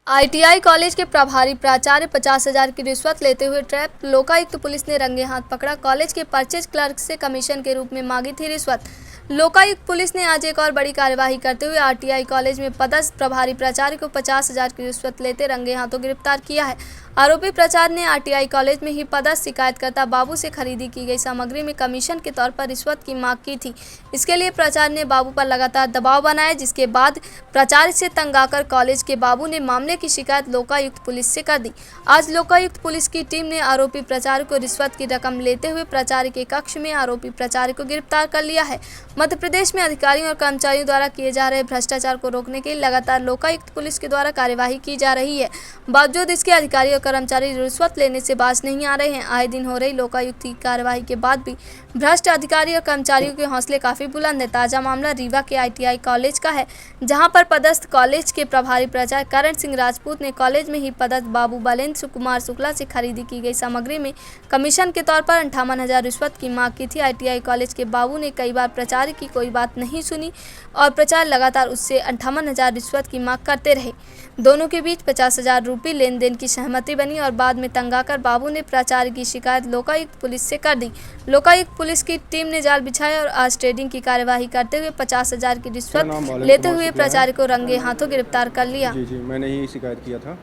ITI college के प्रभारी प्राचार्य 50,000 की रिश्वत लेते हुए ट्रैप। लोकायुक्त पुलिस ने रंगे हाथ पकड़ा। कॉलेज के परचेज क्लर्क से कमीशन के रूप में मांगी थी रिश्वत। लोकायुक्त पुलिस ने आज एक और बड़ी कार्यवाही करते हुए आईटीआई कॉलेज में पदस्थ प्रभारी प्राचार्य को 50,000 की रिश्वत लेते रंगे हाथों गिरफ्तार किया है। आरोपी प्राचार्य ने आईटीआई कॉलेज में ही पदस्थ शिकायतकर्ता बाबू से खरीदी की गई सामग्री में कमीशन के तौर पर रिश्वत की मांग की थी। इसके लिए प्राचार्य ने बाबू पर लगातार दबाव बनाया, जिसके बाद प्राचार्य से तंग आकर कॉलेज के बाबू ने मामले की शिकायत लोकायुक्त पुलिस से कर दी। आज लोकायुक्त पुलिस की टीम ने आरोपी प्राचार्य को रिश्वत की रकम लेते हुए प्राचार्य के कक्ष में आरोपी प्राचार्य को गिरफ्तार कर लिया है। मध्य प्रदेश में अधिकारियों और कर्मचारियों द्वारा किए जा रहे भ्रष्टाचार को रोकने के लिए लगातार लोकायुक्त पुलिस के द्वारा कार्यवाही की जा रही है। बावजूद इसके अधिकारी और कर्मचारी रिश्वत लेने से बाज नहीं आ रहे हैं। आए दिन हो रही लोकायुक्त की कार्यवाही के बाद भी भ्रष्ट अधिकारी और कर्मचारियों के हौसले काफी बुलंद है। ताजा मामला रीवा के आईटीआई कॉलेज का है, जहां पर पदस्थ कॉलेज के प्रभारी प्राचार्य करण सिंह राजपूत ने कॉलेज में ही पदस्थ बाबू बलेन्द्र कुमार शुक्ला से खरीदी की गई सामग्री में कमीशन के तौर पर 58,000 रिश्वत की मांग की थी। आईटीआई कॉलेज के बाबू ने कई बार प्राचार्य की कोई बात नहीं सुनी और प्राचार्य लगातार उससे 58,000 रिश्वत की मांग करते रहे। दोनों के बीच 50,000 रुपये लेन देन की सहमति बनी और बाद में तंग आकर बाबू ने प्राचार्य की शिकायत लोकायुक्त पुलिस से कर दी। लोकायुक्त पुलिस की टीम ने जाल बिछाया और आज ट्रेडिंग की कार्यवाही करते हुए 50,000 की रिश्वत लेते हुए प्राचार्य को रंगे हाथों गिरफ्तार कर लिया। जी, मैंने ही शिकायत किया था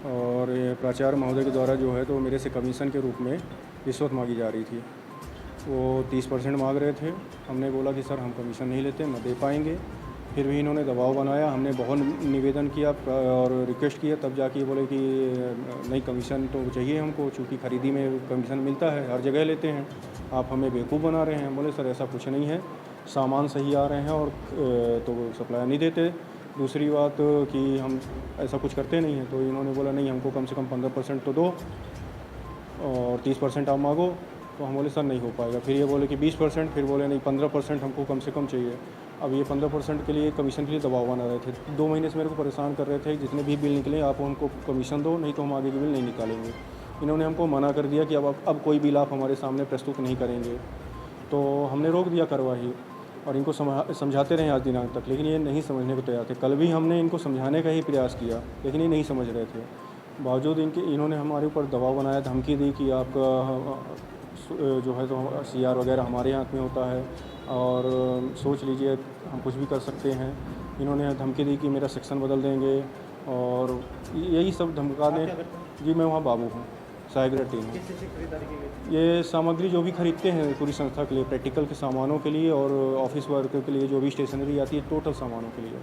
और प्राचार्य महोदय के द्वारा जो है तो मेरे से कमीशन के रूप में रिश्वत मांगी जा रही थी। वो 30% मांग रहे थे। हमने बोला कि सर हम कमीशन नहीं लेते, न दे पाएंगे। फिर भी इन्होंने दबाव बनाया। हमने बहुत निवेदन किया और रिक्वेस्ट किया, तब जाके ये बोले कि नहीं कमीशन तो चाहिए हमको, चूँकि खरीदी में कमीशन मिलता है, हर जगह लेते हैं, आप हमें बेवकूफ़ बना रहे हैं। बोले सर ऐसा कुछ नहीं है, सामान सही आ रहे हैं और तो सप्लाई नहीं देते। दूसरी बात कि हम ऐसा कुछ करते नहीं हैं। तो इन्होंने बोला नहीं हमको कम से कम 15% तो दो और 30% आप मांगो। तो हम बोले सर नहीं हो पाएगा। फिर ये बोले कि 20%, फिर बोले नहीं 15% हमको कम से कम चाहिए। अब ये 15% के लिए कमीशन के लिए दबाव बना रहे थे। 2 महीने से मेरे को परेशान कर रहे थे, जितने भी बिल निकले आप हमको कमीशन दो, नहीं तो हम आगे के बिल नहीं निकालेंगे। इन्होंने हमको मना कर दिया कि अब कोई बिल आप हमारे सामने प्रस्तुत नहीं करेंगे। तो हमने रोक दिया कार्रवाई और इनको समझाते रहे आज दिनांक तक, लेकिन ये नहीं समझने को तैयार थे। कल भी हमने इनको समझाने का ही प्रयास किया, लेकिन ये नहीं समझ रहे थे। बावजूद इन्होंने हमारे ऊपर दबाव बनाया, धमकी दी कि आपका जो है तो सीआर वगैरह हमारे हाथ में होता है और सोच लीजिए हम कुछ भी कर सकते हैं। इन्होंने धमकी दी कि मेरा सेक्शन बदल देंगे और यही सब धमकाने। जी मैं वहाँ बाबू हूँ, साइग्रेड टीम हूँ। ये सामग्री जो भी खरीदते हैं पूरी संस्था के लिए, प्रैक्टिकल के सामानों के लिए और ऑफिस वर्क के लिए जो भी स्टेशनरी आती है, टोटल सामानों के लिए।